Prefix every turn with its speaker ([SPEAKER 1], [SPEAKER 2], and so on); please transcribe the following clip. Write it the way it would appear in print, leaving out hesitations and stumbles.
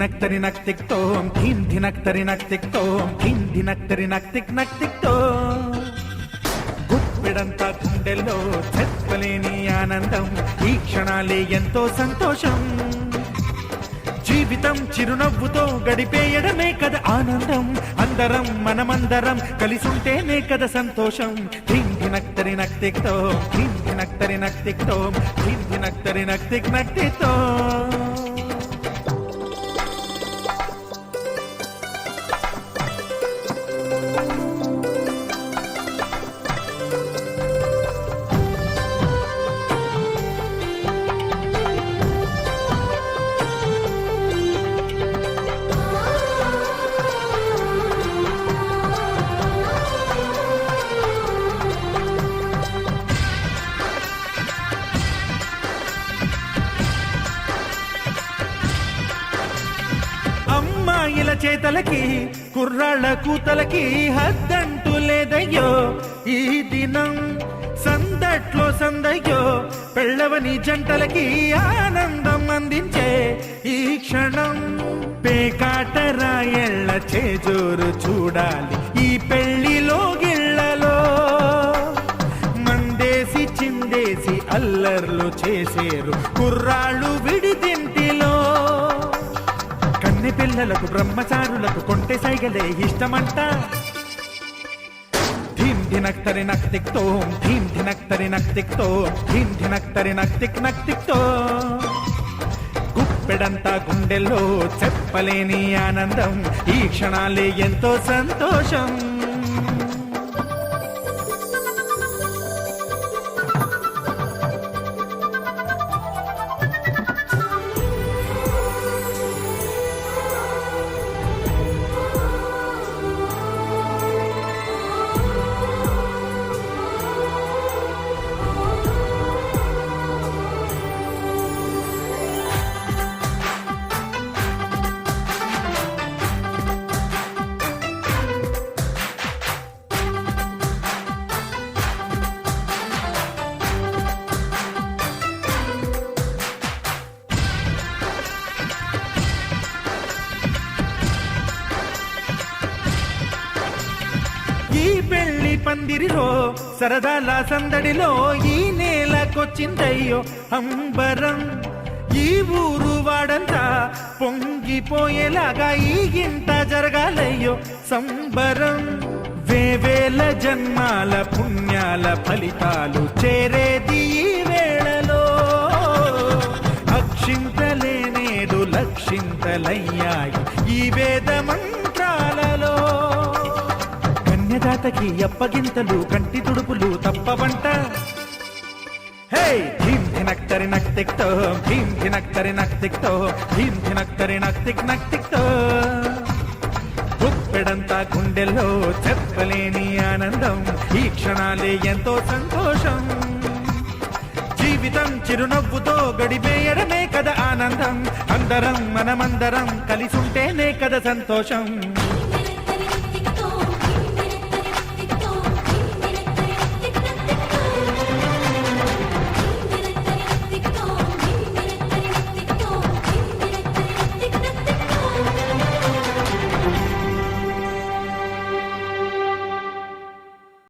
[SPEAKER 1] ధినక్ తరి నక్ తిక్ తోం ధీం ధినక్ తరి నక్ తిక్ తోం ధీం ధినక్ తరి నక్ తిక్ తోం గుప్పెడంతా గుండెల్లో చెప్పలేని ఆనందం ఈ క్షణాలే ఎంతో సంతోషం జీవితం చిరునవ్వుతో గడిపేయడమే కదా ఆనందం అందరం మనమందరం కలిసుంటేనే కదా సంతోషం ధీం ధినక్ తరి నక్ తిక్ తోం ధీం ధినక్ తరి నక్ తిక్ తోం ధీం ధినక్ తరి నక్ తిక్ తోం అమ్మాయిల చేతలకి కుర్రాళ్ళ కూతలకి హద్దంటూ లేదయ్యో ఈ దినం సందట్లో సందయ్యో పెళ్ళవని జంటలకి ఆనందం అందించే ఈ క్షణం పేకాట రాయళ్ళ చేజోరు చూడాలి ఈ పెళ్లిలో గిళ్ళలో మందేసి చిందేసి అల్లర్లు చేసేరు కుర్రాళ్ళు విడిదింటిలో కన్నె పిల్లలకు బ్రహ్మచారులకు కొంటె సైగలే ఇష్టమంట ధీం ధినక్ తరి నక్ తిక్ తోం ధీం ధినక్ తరి నక్ తిక్ తోం ధీం ధినక్ తరి నక్ తిక్ తోం గుప్పెడంతా గుండెల్లో చెప్పలేని ఆనందం ఈ క్షణాలే ఎంతో సంతోషం ఈ పెళ్లి పందిరిలో సరదాల సందడిలో ఈ నేలకొచ్చిందయ్యో అంబరం ఈ ఊరు వాడంతా పొంగిపోయేలాగా ఈ గింట జరగాలయ్యో సంబరం వేవేల జన్మాల పుణ్యాల ఫలితాలు చేరేది ఈ వేళలో అక్షింతలే నేడు లక్షింతలయ్యాయి ఈ వేద మంత్రాలలో కన్యదాతకి అప్పగింతలు కంటి తుడుపులు తప్పవంట హే ధీం ధినక్ తరి నక్ తిక్ తోం ధీం ధినక్ తరి నక్ తిక్ తోం ధీం ధినక్ తరి నక్ తిక్ తోం గుప్పెడంతా గుండెల్లో చెప్పలేని ఆనందం ఈ క్షణాలే ఎంతో సంతోషం జీవితం చిరునవ్వుతో గడిపేయడమే కదా ఆనందం అందరం మనమందరం కలిసుంటేనే కదా సంతోషం